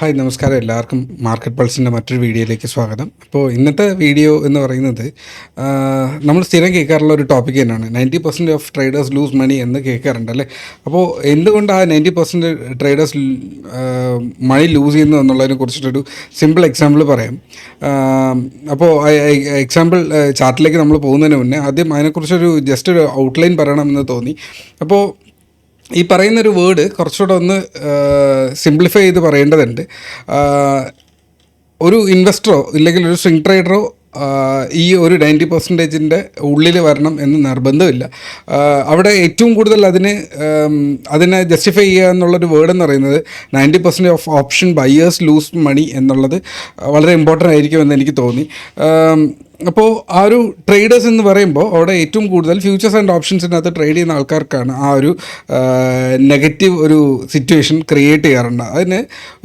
Hi നമസ്കാരം, എല്ലാവർക്കും market പൾസിൻ്റെ മറ്റൊരു വീഡിയോയിലേക്ക് സ്വാഗതം. അപ്പോൾ ഇന്നത്തെ വീഡിയോ എന്ന് പറയുന്നത് നമ്മൾ സ്ഥിരം കേൾക്കാറുള്ള ഒരു ടോപ്പിക് തന്നെയാണ്. 90% ഓഫ് ട്രേഡേഴ്സ് ലൂസ് മണി എന്ന് കേൾക്കാറുണ്ട് അല്ലേ. അപ്പോൾ എന്തുകൊണ്ട് ആ 90% ട്രേഡേഴ്സ് മണി ലൂസ് ചെയ്യുന്നു എന്നുള്ളതിനെ കുറിച്ചിട്ടൊരു സിമ്പിൾ എക്സാമ്പിൾ പറയാം. അപ്പോൾ എക്സാമ്പിൾ ചാർട്ടിലേക്ക് നമ്മൾ പോകുന്നതിന് മുന്നേ ആദ്യം അതിനെക്കുറിച്ചൊരു ജസ്റ്റ് ഒരു ഔട്ട്ലൈൻ പറയണമെന്ന് തോന്നി. അപ്പോൾ ഈ പറയുന്നൊരു വേർഡ് കുറച്ചുകൂടെ ഒന്ന് സിംപ്ലിഫൈ ചെയ്ത് പറയേണ്ടതുണ്ട്. ഒരു ഇൻവെസ്റ്ററോ ഇല്ലെങ്കിൽ ഒരു സ്വിംഗ് ട്രേഡറോ ഈ ഒരു 90%-ൻ്റെ ഉള്ളിൽ വരണം എന്ന് നിർബന്ധമില്ല. അവിടെ ഏറ്റവും കൂടുതൽ അതിനെ ജസ്റ്റിഫൈ ചെയ്യുക എന്നുള്ളൊരു വേർഡ് എന്ന് പറയുന്നത് 90% of option buyers lose money എന്നുള്ളത് വളരെ ഇമ്പോർട്ടൻ്റ് ആയിരിക്കുമെന്ന് എനിക്ക് തോന്നി. അപ്പോൾ ആ ഒരു ട്രേഡേഴ്സ് എന്ന് പറയുമ്പോൾ അവിടെ ഏറ്റവും കൂടുതൽ ഫ്യൂച്ചേഴ്സ് ആൻഡ് ഓപ്ഷൻസിനകത്ത് ട്രേഡ് ചെയ്യുന്ന ആൾക്കാർക്കാണ് ആ ഒരു നെഗറ്റീവ് ഒരു സിറ്റുവേഷൻ ക്രിയേറ്റ് ചെയ്യാറുണ്ട്. അതിന്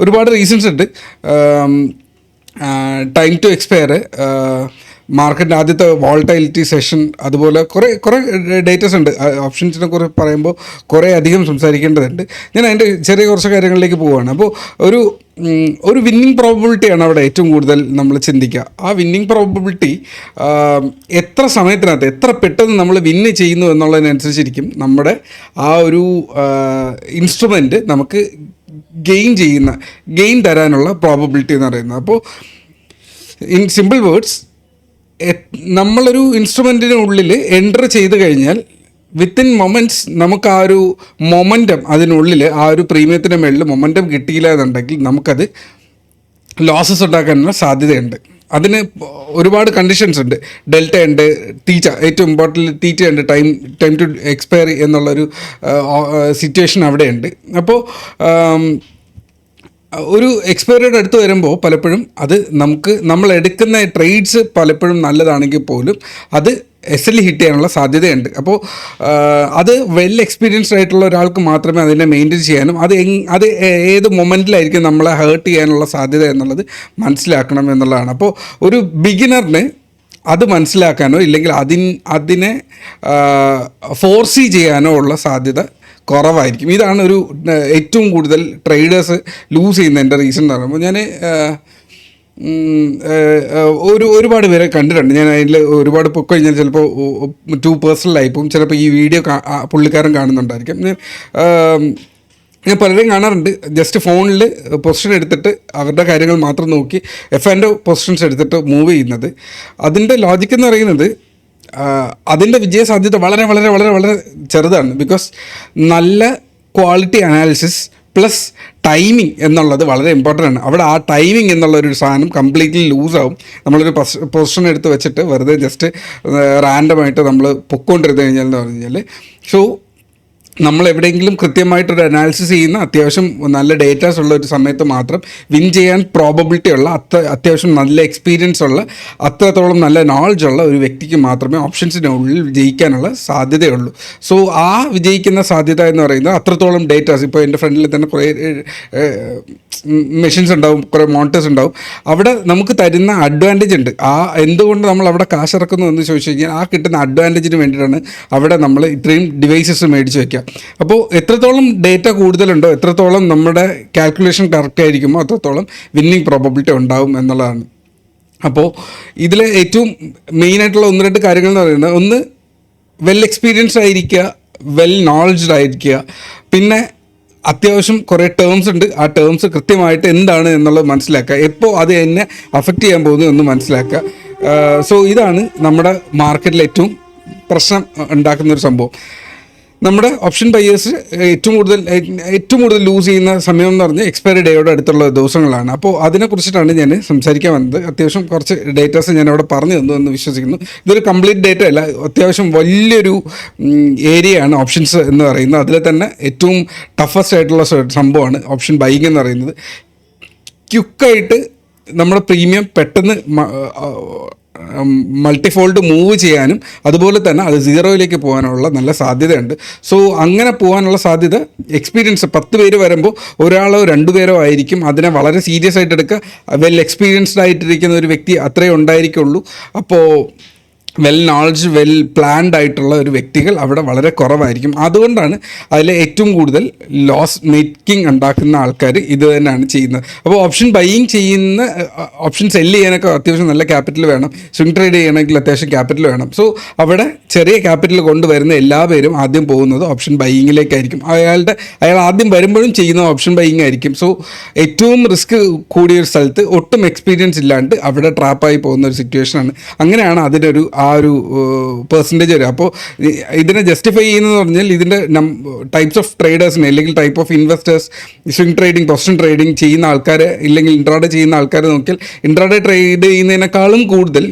ഒരുപാട് റീസൺസ് ഉണ്ട്. ടൈം ടു എക്സ്പയർ, മാർക്കറ്റിൻ്റെ ആദ്യത്തെ വോളറ്റൈലിറ്റി സെഷൻ, അതുപോലെ കുറേ ഡേറ്റസ് ഉണ്ട്. ഓപ്ഷൻസിനെ കുറിച്ച് പറയുമ്പോൾ കുറേ അധികം സംസാരിക്കേണ്ടതുണ്ട്. ഞാൻ അതിൻ്റെ ചെറിയ കുറച്ച് കാര്യങ്ങളിലേക്ക് പോവുകയാണ്. അപ്പോൾ ഒരു വിന്നിങ് പ്രോബബിലിറ്റിയാണ് അവിടെ ഏറ്റവും കൂടുതൽ നമ്മൾ ചിന്തിക്കുക. ആ വിന്നിങ് പ്രോബബിലിറ്റി എത്ര സമയത്തിനകത്ത് എത്ര പെട്ടെന്ന് നമ്മൾ വിന്ന് ചെയ്യുന്നു എന്നുള്ളതിനനുസരിച്ചിരിക്കും നമ്മുടെ ആ ഒരു ഇൻസ്ട്രുമെൻറ്റ് നമുക്ക് ഗെയിൻ തരാനുള്ള പ്രോബബിലിറ്റി എന്ന് പറയുന്നത്. അപ്പോൾ ഇൻ സിമ്പിൾ വേർഡ്സ്, നമ്മളൊരു ഇൻസ്ട്രുമെൻറ്റിന് ഉള്ളിൽ എൻ്റർ ചെയ്ത് കഴിഞ്ഞാൽ വിത്തിൻ മൊമെൻറ്റ്സ് നമുക്ക് ആ ഒരു മൊമെൻറ്റം അതിനുള്ളിൽ ആ ഒരു പ്രീമിയത്തിൻ്റെ മുകളിൽ മൊമെൻറ്റം കിട്ടിയില്ല എന്നുണ്ടെങ്കിൽ നമുക്കത് ലോസസ് ഉണ്ടാക്കാനുള്ള സാധ്യതയുണ്ട്. അതിന് ഒരുപാട് കണ്ടീഷൻസ് ഉണ്ട്. ഡെൽറ്റ ഉണ്ട്, തീറ്റ, ഏറ്റവും ഇമ്പോർട്ടൻ്റ് തീറ്റ ഉണ്ട്, ടൈം ടു എക്സ്പയറി എന്നുള്ളൊരു സിറ്റുവേഷൻ അവിടെയുണ്ട്. അപ്പോൾ ഒരു എക്സ്പയറിയുടെ അടുത്ത് വരുമ്പോൾ പലപ്പോഴും നമ്മൾ എടുക്കുന്ന ട്രേഡ്സ് പലപ്പോഴും നല്ലതാണെങ്കിൽ പോലും അത് എസ്എൽ ഹിറ്റ് ചെയ്യാനുള്ള സാധ്യതയുണ്ട്. അപ്പോൾ അത് വെൽ എക്സ്പീരിയൻസ്ഡ് ആയിട്ടുള്ള ഒരാൾക്ക് മാത്രമേ അതിനെ മെയിൻറ്റെയിൻ ചെയ്യാനും അത് ഏത് മൊമെൻറ്റിലായിരിക്കും നമ്മളെ ഹേർട്ട് ചെയ്യാനുള്ള സാധ്യത എന്നുള്ളത് മനസ്സിലാക്കണം എന്നുള്ളതാണ്. അപ്പോൾ ഒരു ബിഗിനറിന് അത് മനസ്സിലാക്കാനോ ഇല്ലെങ്കിൽ അതിനെ ഫോർസി ചെയ്യാനോ ഉള്ള സാധ്യത കുറവായിരിക്കും. ഇതാണ് ഏറ്റവും കൂടുതൽ ട്രേഡേഴ്സ് ലൂസ് ചെയ്യുന്നതിൻ്റെ റീസൺ എന്ന് പറയുമ്പോൾ ഞാൻ ഒരുപാട് പേരെ കണ്ടിട്ടുണ്ട്. ഞാൻ അതിൽ ഒരുപാട് പൊക്ക് കഴിഞ്ഞാൽ ചിലപ്പോൾ ടു പേഴ്സണലായി പോകും. ചിലപ്പോൾ ഈ വീഡിയോ പുള്ളിക്കാരൻ കാണുന്നുണ്ടായിരിക്കും. ഞാൻ പലരെയും കാണാറുണ്ട്. ജസ്റ്റ് ഫോണിൽ പൊസിഷൻ എടുത്തിട്ട് അവരുടെ കാര്യങ്ങൾ മാത്രം നോക്കി എഫ്&ഒ പൊസിഷൻസ് എടുത്തിട്ട് മൂവ് ചെയ്യുന്നത്. അതിൻ്റെ ലോജിക്ക് എന്ന് പറയുന്നത് അതിൻ്റെ വിജയസാധ്യത വളരെ വളരെ വളരെ വളരെ ചെറുതാണ്. ബിക്കോസ് നല്ല ക്വാളിറ്റി അനാലിസിസ് പ്ലസ് ടൈമിംഗ് എന്നുള്ളത് വളരെ ഇമ്പോർട്ടൻ്റ് ആണ്. അവിടെ ആ ടൈമിംഗ് എന്നുള്ളൊരു സാധനം കംപ്ലീറ്റ്ലി ലൂസാവും. നമ്മളൊരു പൊസിഷൻ എടുത്ത് വെച്ചിട്ട് വെറുതെ ജസ്റ്റ് റാൻഡമായിട്ട് നമ്മൾ പൊക്കോണ്ടിരുന്നു കഴിഞ്ഞാൽ എന്ന് പറഞ്ഞു കഴിഞ്ഞാൽ, സോ നമ്മൾ എവിടെയെങ്കിലും കൃത്യമായിട്ടൊരു അനാലിസിസ് ചെയ്യുന്ന അത്യാവശ്യം നല്ല ഡേറ്റാസ് ഉള്ള ഒരു സമയത്ത് മാത്രം വിൻ ചെയ്യാൻ പ്രോബബിലിറ്റി ഉള്ള അത്യാവശ്യം നല്ല എക്സ്പീരിയൻസ് ഉള്ള അത്രത്തോളം നല്ല നോളജ് ഉള്ള ഒരു വ്യക്തിക്ക് മാത്രമേ ഓപ്ഷൻസിനുള്ളിൽ വിജയിക്കാനുള്ള സാധ്യതയുള്ളൂ. സോ ആ വിജയിക്കുന്ന സാധ്യത എന്ന് പറയുന്നത് അത്രത്തോളം ഡേറ്റാസ്, ഇപ്പോൾ എൻ്റെ ഫ്രണ്ടിൽ തന്നെ കുറേ മെഷീൻസ് ഉണ്ടാവും, കുറേ മോണിറ്റേഴ്സ് ഉണ്ടാവും. അവിടെ നമുക്ക് തരുന്ന അഡ്വാൻറ്റേജ് ഉണ്ട്. എന്തുകൊണ്ട് നമ്മൾ അവിടെ കാശ് ഇറക്കുന്നു എന്ന് ചോദിച്ചു കഴിഞ്ഞാൽ ആ കിട്ടുന്ന അഡ്വാൻറ്റേജിന് വേണ്ടിയിട്ടാണ് അവിടെ നമ്മൾ ഇത്രയും ഡിവൈസസ് മേടിച്ച് വയ്ക്കുക. അപ്പോൾ എത്രത്തോളം ഡേറ്റ കൂടുതലുണ്ടോ, എത്രത്തോളം നമ്മുടെ കാൽക്കുലേഷൻ കറക്റ്റ് ആയിരിക്കുമോ അത്രത്തോളം വിന്നിങ് പ്രോബബിലിറ്റി ഉണ്ടാവും എന്നുള്ളതാണ്. അപ്പോൾ ഇതിലെ ഏറ്റവും മെയിനായിട്ടുള്ള 1-2 കാര്യങ്ങൾ എന്ന് പറയുന്നത്, ഒന്ന് വെൽ എക്സ്പീരിയൻസ്ഡ് ആയിരിക്കുക, വെൽ നോളജ്ഡ് ആയിരിക്കുക, പിന്നെ അത്യാവശ്യം കുറേ ടേംസ് ഉണ്ട്. ആ ടേംസ് കൃത്യമായിട്ട് എന്താണ് എന്നുള്ളത് മനസ്സിലാക്കുക, എപ്പോൾ അത് എന്നെ അഫക്റ്റ് ചെയ്യാൻ പോകുന്നു എന്ന് മനസ്സിലാക്കുക. സോ ഇതാണ് നമ്മുടെ മാർക്കറ്റിൽ ഏറ്റവും പ്രശ്നം ഉണ്ടാക്കുന്നൊരു സംഭവം. നമ്മുടെ ഓപ്ഷൻ ബയേഴ്സ് ഏറ്റവും കൂടുതൽ ലൂസ് ചെയ്യുന്ന സമയം എന്ന് പറഞ്ഞാൽ എക്സ്പയറി ഡേയോട് അടുത്തുള്ള ദിവസങ്ങളാണ്. അപ്പോൾ അതിനെക്കുറിച്ചിട്ടാണ് ഞാൻ സംസാരിക്കാൻ വന്നത്. അത്യാവശ്യം കുറച്ച് ഡേറ്റാസ് ഞാൻ അവിടെ പറഞ്ഞു തന്നു എന്ന് വിശ്വസിക്കുന്നു. ഇതൊരു കംപ്ലീറ്റ് ഡേറ്റ അല്ല, അത്യാവശ്യം വലിയൊരു ഏരിയയാണ് ഓപ്ഷൻസ് എന്ന് പറയുന്നത്. അതിൽ തന്നെ ഏറ്റവും ടഫസ്റ്റ് ആയിട്ടുള്ള സംഭവമാണ് ഓപ്ഷൻ ബൈയിങ് എന്ന് പറയുന്നത്. ക്വിക്കായിട്ട് നമ്മുടെ പ്രീമിയം പെട്ടെന്ന് മൾട്ടിഫോൾഡ് മൂവ് ചെയ്യാനും അതുപോലെ തന്നെ അത് സീറോയിലേക്ക് പോകാനുള്ള നല്ല സാധ്യതയുണ്ട്. സോ അങ്ങനെ പോകാനുള്ള സാധ്യത എക്സ്പീരിയൻസ് 10 പേര് വരുമ്പോൾ ഒരാളോ 2 പേരോ ആയിരിക്കും അതിനെ വളരെ സീരിയസ് ആയിട്ട് എടുക്കുക. വെൽ എക്സ്പീരിയൻസ്ഡ് ആയിട്ടിരിക്കുന്ന ഒരു വ്യക്തി അത്രയേ ഉണ്ടായിരിക്കുള്ളൂ. അപ്പോൾ വെൽ നോളജ് വെൽ പ്ലാൻഡ് ആയിട്ടുള്ള ഒരു വ്യക്തികൾ അവിടെ വളരെ കുറവായിരിക്കും. അതുകൊണ്ടാണ് അതിൽ ഏറ്റവും കൂടുതൽ ലോസ് മേക്കിംഗ് ഉണ്ടാക്കുന്ന ആൾക്കാർ ഇത് തന്നെയാണ് ചെയ്യുന്നത്. അപ്പോൾ ഓപ്ഷൻ ബൈയിങ് ചെയ്യുന്ന ഓപ്ഷൻ സെല്ല് ചെയ്യാനൊക്കെ അത്യാവശ്യം നല്ല ക്യാപിറ്റൽ വേണം, സ്വിംഗ് ട്രേഡ് ചെയ്യണമെങ്കിൽ അത്യാവശ്യം ക്യാപിറ്റൽ വേണം. സോ അവിടെ ചെറിയ ക്യാപിറ്റൽ കൊണ്ടുവരുന്ന എല്ലാ പേരും ആദ്യം പോകുന്നത് ഓപ്ഷൻ ബൈയിങ്ങിലേക്കായിരിക്കും. അയാൾ ആദ്യം വരുമ്പോഴും ചെയ്യുന്ന ഓപ്ഷൻ ബൈയിങ് ആയിരിക്കും. സോ ഏറ്റവും റിസ്ക് കൂടിയൊരു സ്ഥലത്ത് ഒട്ടും എക്സ്പീരിയൻസ് ഇല്ലാണ്ട് അവിടെ ട്രാപ്പായി പോകുന്ന ഒരു സിറ്റുവേഷനാണ്. അങ്ങനെയാണ് അതിനൊരു ആ ഒരു പെർസെൻറ്റേജ് വരും. അപ്പോൾ ഇതിനെ ജസ്റ്റിഫൈ ചെയ്യുന്നതെന്ന് പറഞ്ഞാൽ ഇതിൻ്റെ ടൈപ്സ് ഓഫ് ട്രേഡേഴ്സിനെ അല്ലെങ്കിൽ type of investors, swing trading, position trading ചെയ്യുന്ന ആൾക്കാർ ഇല്ലെങ്കിൽ ഇൻട്രാഡേ ചെയ്യുന്ന ആൾക്കാർ നോക്കിയാൽ ഇൻട്രാഡേ ട്രേഡ് ചെയ്യുന്നതിനേക്കാളും കൂടുതൽ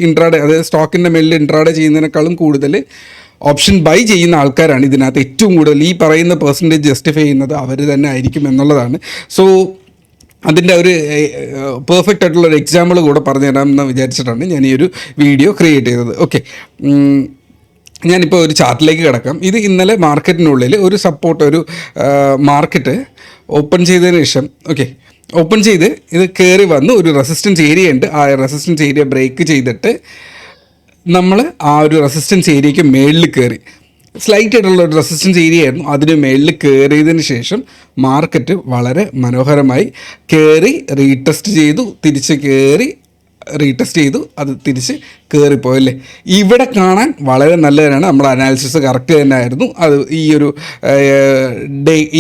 അതായത് സ്റ്റോക്കിൻ്റെ മേലിൽ ഇൻട്രാഡേ ചെയ്യുന്നതിനേക്കാളും കൂടുതൽ ഓപ്ഷൻ ബൈ ചെയ്യുന്ന ആൾക്കാരാണ് ഇതിനകത്ത് ഏറ്റവും കൂടുതൽ ഈ പറയുന്ന പെർസെൻറ്റേജ് ജസ്റ്റിഫൈ ചെയ്യുന്നത് അവർ തന്നെ ആയിരിക്കും എന്നുള്ളതാണ്. സോ അതിൻ്റെ ഒരു പെർഫെക്റ്റ് ആയിട്ടുള്ള ഒരു എക്സാമ്പിൾ കൂടെ പറഞ്ഞു തരാമെന്ന് വിചാരിച്ചിട്ടാണ് ഞാൻ ഈ ഒരു വീഡിയോ ക്രിയേറ്റ് ചെയ്തത്. ഓക്കെ, ഞാനിപ്പോൾ ഒരു ചാർട്ടിലേക്ക് കിടക്കാം. ഇത് ഇന്നലെ മാർക്കറ്റിനുള്ളിൽ ഒരു സപ്പോർട്ട്, ഒരു മാർക്കറ്റ് ഓപ്പൺ ചെയ്തതിന് ശേഷം ഓപ്പൺ ചെയ്ത് ഇത് കയറി വന്ന് ഒരു റെസിസ്റ്റൻസ് ഏരിയ ഉണ്ട്. ആ റെസിസ്റ്റൻസ് ഏരിയ ബ്രേക്ക് ചെയ്തിട്ട് നമ്മൾ ആ ഒരു റെസിസ്റ്റൻസ് ഏരിയയ്ക്ക് മേളിൽ കയറി. സ്ലൈറ്റ് ആയിട്ടുള്ള ഒരു റെസിസ്റ്റൻസ് ഏരിയ ആയിരുന്നു. അതിന് മേളിൽ കയറിയതിന് ശേഷം മാർക്കറ്റ് വളരെ മനോഹരമായി കയറി റീടെസ്റ്റ് ചെയ്തു, തിരിച്ച് കയറി റീടെസ്റ്റ് ചെയ്തു, അത് തിരിച്ച് കയറിപ്പോയല്ലേ. ഇവിടെ കാണാൻ വളരെ നല്ലതാണ്. നമ്മുടെ അനാലിസിസ് കറക്റ്റ് തന്നെ ആയിരുന്നു. അത് ഈ ഒരു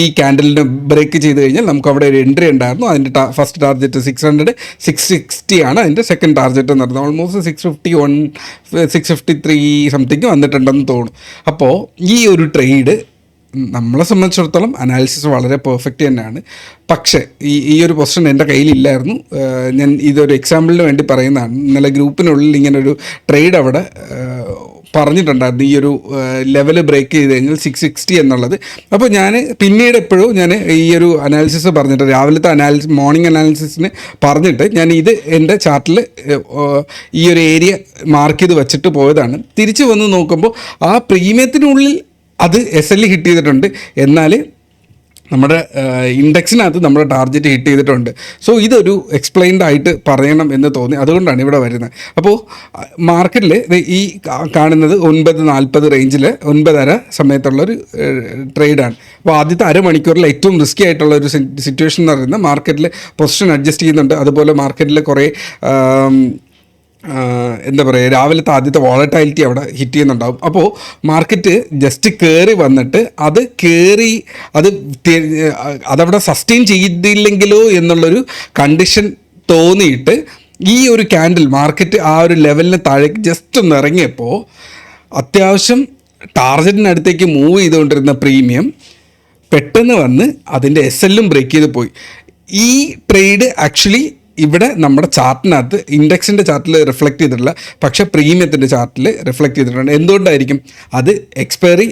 ഈ ക്യാൻഡലിന് ബ്രേക്ക് ചെയ്ത് കഴിഞ്ഞാൽ നമുക്ക് അവിടെ ഒരു എൻട്രി ഉണ്ടായിരുന്നു. അതിൻ്റെ ഫസ്റ്റ് ടാർഗറ്റ് 600, 660 ആണ് അതിൻ്റെ സെക്കൻഡ് ടാർഗറ്റ് എന്ന് പറയുന്നത്. ഓൾമോസ്റ്റ് 651, 653 സംതിങ് വന്നിട്ടുണ്ടെന്ന് തോന്നുന്നു. അപ്പോൾ ഈ ഒരു ട്രേഡ് നമ്മളെ സംബന്ധിച്ചിടത്തോളം അനാലിസിസ് വളരെ പെർഫെക്റ്റ് തന്നെയാണ്. പക്ഷേ ഈ ഒരു പൊസിഷൻ എൻ്റെ കയ്യിലില്ലായിരുന്നു. ഞാൻ ഇതൊരു എക്സാമ്പിളിന് വേണ്ടി പറയുന്നതാണ്. ഇന്നലെ ഗ്രൂപ്പിനുള്ളിൽ ഇങ്ങനൊരു ട്രേഡ് അവിടെ പറഞ്ഞിട്ടുണ്ടായിരുന്നു, ഈ ഒരു ലെവൽ ബ്രേക്ക് ചെയ്ത് കഴിഞ്ഞാൽ 660 എന്നുള്ളത്. അപ്പോൾ ഞാൻ പിന്നീട് എപ്പോഴും ഞാൻ ഈ ഒരു അനാലിസിസ് പറഞ്ഞിട്ട്, രാവിലത്തെ മോർണിംഗ് അനാലിസിസിന് പറഞ്ഞിട്ട് ഞാൻ ഇത് എൻ്റെ ചാർട്ടിൽ ഈ ഒരു ഏരിയ മാർക്ക് ചെയ്ത് വെച്ചിട്ട് പോയതാണ്. തിരിച്ച് വന്ന് നോക്കുമ്പോൾ ആ പ്രീമിയത്തിനുള്ളിൽ അത് SL ഹിറ്റ് ചെയ്തിട്ടുണ്ട്, എന്നാൽ നമ്മുടെ ഇൻഡെക്സിനകത്ത് നമ്മുടെ ടാർഗറ്റ് ഹിറ്റ് ചെയ്തിട്ടുണ്ട്. സോ ഇതൊരു എക്സ്പ്ലെയിൻഡ് ആയിട്ട് പറയണം എന്ന് തോന്നി, അതുകൊണ്ടാണ് ഇവിടെ വരുന്നത്. അപ്പോൾ മാർക്കറ്റിൽ ഈ കാണുന്നത് 9:40 റേഞ്ചിൽ 9:30 സമയത്തുള്ളൊരു ട്രേഡാണ്. അപ്പോൾ ആദ്യത്തെ അരമണിക്കൂറിൽ ഏറ്റവും റിസ്കി ആയിട്ടുള്ള ഒരു സിറ്റുവേഷൻ എന്ന് പറയുന്നത് മാർക്കറ്റിൽ പൊസിഷൻ അഡ്ജസ്റ്റ് ചെയ്യുന്നുണ്ട്. അതുപോലെ മാർക്കറ്റിൽ കുറേ എന്താ പറയുക, രാവിലത്തെ ആദ്യത്തെ വോളറ്റൈലിറ്റി അവിടെ ഹിറ്റ് ചെയ്യുന്നുണ്ടാവും. അപ്പോൾ മാർക്കറ്റ് ജസ്റ്റ് കയറി വന്നിട്ട് അതവിടെ സസ്റ്റെയിൻ ചെയ്തില്ലെങ്കിലോ എന്നുള്ളൊരു കണ്ടീഷൻ തോന്നിയിട്ട് ഈ ഒരു ക്യാൻഡിൽ മാർക്കറ്റ് ആ ഒരു ലെവലിന് താഴേക്ക് ജസ്റ്റ് ഒന്ന് ഇറങ്ങിയപ്പോൾ അത്യാവശ്യം ടാർഗറ്റിനടുത്തേക്ക് മൂവ് ചെയ്തുകൊണ്ടിരുന്ന പ്രീമിയം പെട്ടെന്ന് വന്ന് അതിൻ്റെ SL ബ്രേക്ക് ചെയ്ത് പോയി. ഈ ട്രേഡ് ആക്ച്വലി ഇവിടെ നമ്മുടെ ചാർട്ടിനകത്ത് ഇൻഡെക്സിൻ്റെ ചാർട്ടിൽ റിഫ്ലക്റ്റ് ചെയ്തിട്ടില്ല, പക്ഷേ പ്രീമിയത്തിൻ്റെ ചാർട്ടിൽ റിഫ്ലക്റ്റ് ചെയ്തിട്ടുണ്ട്. എന്തുകൊണ്ടായിരിക്കും? അത് എക്സ്പയറി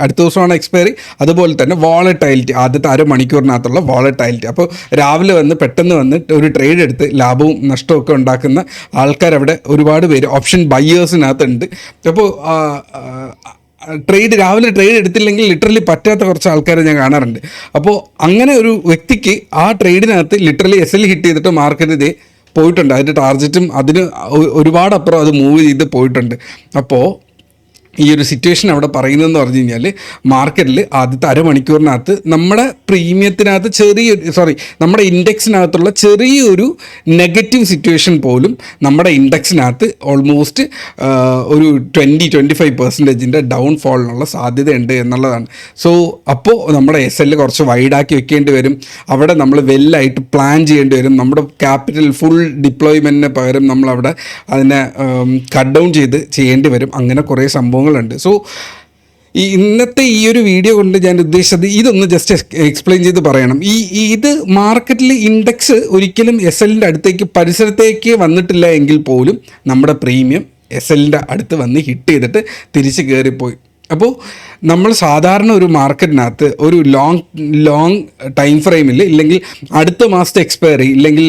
അടുത്ത ദിവസമാണ് എക്സ്പയറി. അതുപോലെ തന്നെ വോളറ്റൈലിറ്റി, ആദ്യത്തെ അരമണിക്കൂറിനകത്തുള്ള വോളറ്റൈലിറ്റി. അപ്പോൾ രാവിലെ വന്ന് പെട്ടെന്ന് വന്ന് ഒരു ട്രേഡ് എടുത്ത് ലാഭവും നഷ്ടവും ഒക്കെ ഉണ്ടാക്കുന്ന ആൾക്കാരവിടെ ഒരുപാട് പേര് ഓപ്ഷൻ ബയ്യേഴ്സിനകത്തുണ്ട്. അപ്പോൾ രാവിലെ ട്രേഡ് എടുത്തില്ലെങ്കിൽ ലിറ്ററലി പറ്റാത്ത കുറച്ച് ആൾക്കാരെ ഞാൻ കാണാറുണ്ട്. അപ്പോൾ അങ്ങനെ ഒരു വ്യക്തിക്ക് ആ ട്രേഡിനകത്ത് ലിറ്ററലി SL ഹിറ്റ് ചെയ്തിട്ട് മാർക്കറ്റ് ഇതേ പോയിട്ടുണ്ട്. അതിൻ്റെ ടാർജറ്റും അതിന് ഒരുപാട് അപ്പുറം അത് മൂവ് ചെയ്ത് പോയിട്ടുണ്ട്. അപ്പോൾ ഈ ഒരു സിറ്റുവേഷൻ അവിടെ പറയുന്നതെന്ന് പറഞ്ഞു കഴിഞ്ഞാൽ മാർക്കറ്റിൽ ആദ്യത്തെ അരമണിക്കൂറിനകത്ത് നമ്മുടെ പ്രീമിയത്തിനകത്ത് നമ്മുടെ ഇൻഡെക്സിനകത്തുള്ള ചെറിയൊരു നെഗറ്റീവ് സിറ്റുവേഷൻ പോലും നമ്മുടെ ഇൻഡെക്സിനകത്ത് ഓൾമോസ്റ്റ് ഒരു 20-25% ഡൗൺഫോളിനുള്ള സാധ്യതയുണ്ട് എന്നുള്ളതാണ്. സോ അപ്പോൾ നമ്മുടെ SL കുറച്ച് വൈഡാക്കി വെക്കേണ്ടി വരും. അവിടെ നമ്മൾ വെല്ലായിട്ട് പ്ലാൻ ചെയ്യേണ്ടി വരും. നമ്മുടെ ക്യാപിറ്റൽ ഫുൾ ഡിപ്ലോയ്മെൻറ്റിന് പകരം നമ്മളവിടെ അതിനെ കട്ട് ഡൗൺ ചെയ്യേണ്ടി വരും. അങ്ങനെ കുറേ സംഭവങ്ങളുണ്ട്. സോ ഇന്നത്തെ ഈ ഒരു വീഡിയോ കൊണ്ട് ഞാൻ ഉദ്ദേശിച്ചത് ഇതൊന്ന് ജസ്റ്റ് എക്സ്പ്ലെയിൻ ചെയ്ത് പറയണം. ഇത് മാർക്കറ്റിൽ ഇൻഡെക്സ് ഒരിക്കലും SLൻ്റെ അടുത്തേക്ക് പരിസരത്തേക്ക് വന്നിട്ടില്ല എങ്കിൽ പോലും നമ്മുടെ പ്രീമിയം SLൻ്റെ അടുത്ത് വന്ന് ഹിറ്റ് ചെയ്തിട്ട് തിരിച്ച് കയറിപ്പോയി. അപ്പോൾ നമ്മൾ സാധാരണ ഒരു മാർക്കറ്റിനകത്ത് ഒരു ലോങ് ടൈം ഫ്രെയിമിൽ ഇല്ലെങ്കിൽ അടുത്ത മാസത്തെ എക്സ്പയറി ഇല്ലെങ്കിൽ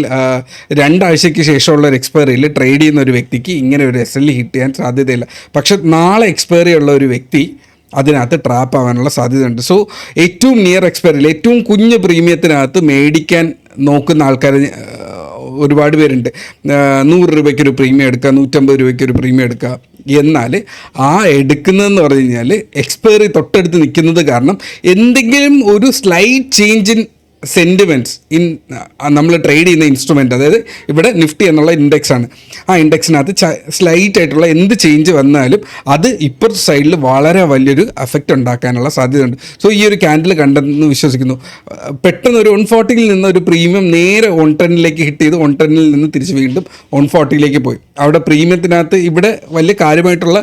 2 ആഴ്ചയ്ക്ക് ശേഷമുള്ള ഒരു എക്സ്പയറിയിൽ ട്രേഡ് ചെയ്യുന്ന ഒരു വ്യക്തിക്ക് ഇങ്ങനെ ഒരു SL ഹിറ്റ് ചെയ്യാൻ സാധ്യതയില്ല. പക്ഷെ നാളെ എക്സ്പയറി ഉള്ള ഒരു വ്യക്തി അതിനകത്ത് ട്രാപ്പ് ആവാനുള്ള സാധ്യതയുണ്ട്. സോ ഏറ്റവും നിയർ എക്സ്പയറിയിൽ ഏറ്റവും കുഞ്ഞ് പ്രീമിയത്തിനകത്ത് മേടിക്കാൻ നോക്കുന്ന ആൾക്കാർ ഒരുപാട് പേരുണ്ട് 100 രൂപയ്ക്കൊരു പ്രീമിയം എടുക്കുക, 150 രൂപയ്ക്കൊരു പ്രീമിയം എടുക്കുക. എന്നാൽ ആ എടുക്കുന്നതെന്ന് പറഞ്ഞു കഴിഞ്ഞാൽ എക്സ്പയറി തൊട്ടടുത്ത് നിൽക്കുന്നത് കാരണം എന്തെങ്കിലും ഒരു slight change in sentiments in നമ്മൾ ട്രേഡ് ചെയ്യുന്ന ഇൻസ്ട്രുമെൻറ്റ്, അതായത് ഇവിടെ നിഫ്റ്റി എന്നുള്ള ഇൻഡെക്സാണ്, ആ ഇൻഡെക്സിനകത്ത് സ്ലൈറ്റ് ആയിട്ടുള്ള എന്ത് ചേഞ്ച് വന്നാലും അത് ഇപ്പുറത്തെ സൈഡിൽ വളരെ വലിയൊരു എഫക്റ്റ് ഉണ്ടാക്കാനുള്ള സാധ്യതയുണ്ട്. സോ ഈ ഒരു ക്യാൻഡിൽ കണ്ടെന്ന് വിശ്വസിക്കുന്നു. പെട്ടെന്ന് ഒരു 140യിൽ നിന്ന് ഒരു പ്രീമിയം നേരെ 110ലേക്ക് ഹിറ്റ് ചെയ്ത് 110ൽ നിന്ന് തിരിച്ച് വീണ്ടും 140ലേക്ക് പോയി. അവിടെ പ്രീമിയത്തിനകത്ത് ഇവിടെ വലിയ കാര്യമായിട്ടുള്ള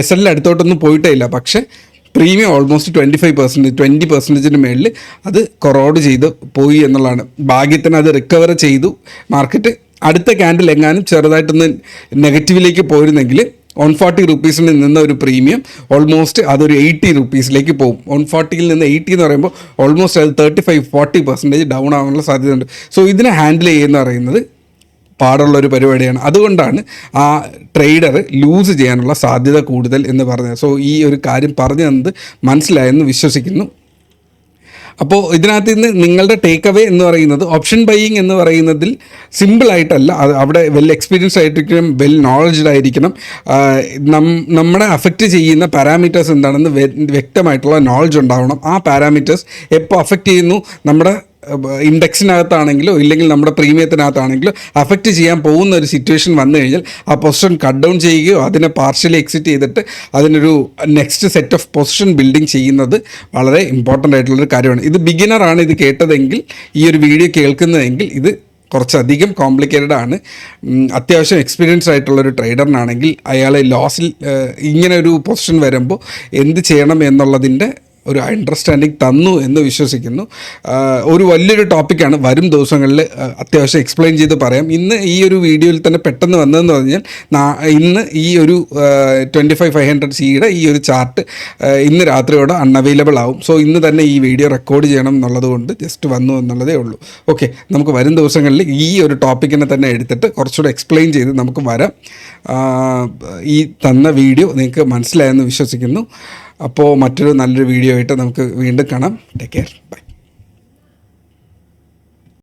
SL അടുത്തോട്ടൊന്നും പോയിട്ടേ ഇല്ല, പക്ഷേ പ്രീമിയം ഓൾമോസ്റ്റ് 20% മേളിൽ അത് കൊറോഡ് ചെയ്ത് പോയി എന്നുള്ളതാണ്. ഭാഗ്യത്തിന് അത് റിക്കവർ ചെയ്തു മാർക്കറ്റ്. അടുത്ത ക്യാൻഡിൽ എങ്ങാനും ചെറുതായിട്ടൊന്ന് നെഗറ്റീവിലേക്ക് പോയിരുന്നെങ്കിൽ 140 രൂപീസിൽ നിന്ന ഒരു പ്രീമിയം ഓൾമോസ്റ്റ് അതൊരു 80 രൂപീസിലേക്ക് പോകും. 140യിൽ നിന്ന് 80 എന്ന് പറയുമ്പോൾ ഓൾമോസ്റ്റ് അത് 35-40% ഡൗൺ ആവാനുള്ള സാധ്യതയുണ്ട്. സോ ഇതിനെ ഹാൻഡിൽ ചെയ്യുന്ന പറയുന്നത് പാടുള്ളൊരു പരിപാടിയാണ്. അതുകൊണ്ടാണ് ആ ട്രേഡർ ലൂസ് ചെയ്യാനുള്ള സാധ്യത കൂടുതൽ എന്ന് പറഞ്ഞത്. സോ ഈ ഒരു കാര്യം പറഞ്ഞു തന്നത് മനസ്സിലായെന്ന് വിശ്വസിക്കുന്നു. അപ്പോൾ ഇതിനകത്ത് നിന്ന് നിങ്ങളുടെ ടേക്ക് അവേ എന്ന് പറയുന്നത് ഓപ്ഷൻ ബൈയിങ് എന്ന് പറയുന്നതിൽ സിമ്പിളായിട്ടല്ല, അത് അവിടെ വെൽ എക്സ്പീരിയൻസ് ആയിരിക്കണം, വെൽ നോളജ്ഡ് ആയിരിക്കണം, നമ്മളെ അഫക്റ്റ് ചെയ്യുന്ന പാരാമീറ്റേഴ്സ് എന്താണെന്ന് വ്യക്തമായിട്ടുള്ള നോളജ് ഉണ്ടാവണം. ആ പാരാമീറ്റേഴ്സ് എപ്പോൾ അഫക്റ്റ് ചെയ്യുന്നു, നമ്മുടെ ഇൻഡെക്സിനകത്താണെങ്കിലോ ഇല്ലെങ്കിൽ നമ്മുടെ പ്രീമിയത്തിനകത്താണെങ്കിലോ അഫക്റ്റ് ചെയ്യാൻ പോകുന്ന ഒരു സിറ്റുവേഷൻ വന്നു കഴിഞ്ഞാൽ ആ പൊസിഷൻ കട്ട് ഡൗൺ ചെയ്യുകയോ അതിനെ പാർഷ്യലി എക്സിറ്റ് ചെയ്തിട്ട് അതിനൊരു next set of position building ചെയ്യുന്നത് വളരെ ഇമ്പോർട്ടൻ്റ് ആയിട്ടുള്ളൊരു കാര്യമാണ്. ഇത് ബിഗിനറാണ് ഇത് കേട്ടതെങ്കിൽ, ഈ ഒരു വീഡിയോ കേൾക്കുന്നതെങ്കിൽ ഇത് കുറച്ചധികം കോംപ്ലിക്കേറ്റഡ് ആണ്. അത്യാവശ്യം എക്സ്പീരിയൻസ് ആയിട്ടുള്ളൊരു ട്രേഡറിനാണെങ്കിൽ അയാൾ ലോസിൽ ഇങ്ങനെ ഒരു പൊസിഷൻ വരുമ്പോൾ എന്ത് ചെയ്യണം എന്നുള്ളതിൻ്റെ ഒരു അണ്ടർസ്റ്റാൻഡിങ് തന്നു എന്ന് വിശ്വസിക്കുന്നു. ഒരു വലിയൊരു ടോപ്പിക്കാണ്, വരും ദിവസങ്ങളിൽ അത്യാവശ്യം എക്സ്പ്ലെയിൻ ചെയ്ത് പറയാം. ഇന്ന് ഈ ഒരു വീഡിയോയിൽ തന്നെ പെട്ടെന്ന് വന്നതെന്ന് പറഞ്ഞാൽ ഇന്ന് ഈ ഒരു 2500 CE ഈ ഒരു ചാർട്ട് ഇന്ന് രാത്രിയോടെ അൺഅവൈലബിൾ ആവും. സോ ഇന്ന് തന്നെ ഈ വീഡിയോ റെക്കോർഡ് ചെയ്യണം എന്നുള്ളത് കൊണ്ട് ജസ്റ്റ് വന്നു എന്നുള്ളതേ ഉള്ളൂ. ഓക്കെ, നമുക്ക് വരും ദിവസങ്ങളിൽ ഈ ഒരു ടോപ്പിക്കിനെ തന്നെ എടുത്തിട്ട് കുറച്ചുകൂടെ എക്സ്പ്ലെയിൻ ചെയ്ത് നമുക്ക് വരാം. ഈ തന്ന വീഡിയോ നിങ്ങൾക്ക് മനസ്സിലായെന്ന് വിശ്വസിക്കുന്നു. അപ്പോൾ മറ്റൊരു നല്ലൊരു വീഡിയോ ആയിട്ട് നമുക്ക് വീണ്ടും കാണാം. Take care, by.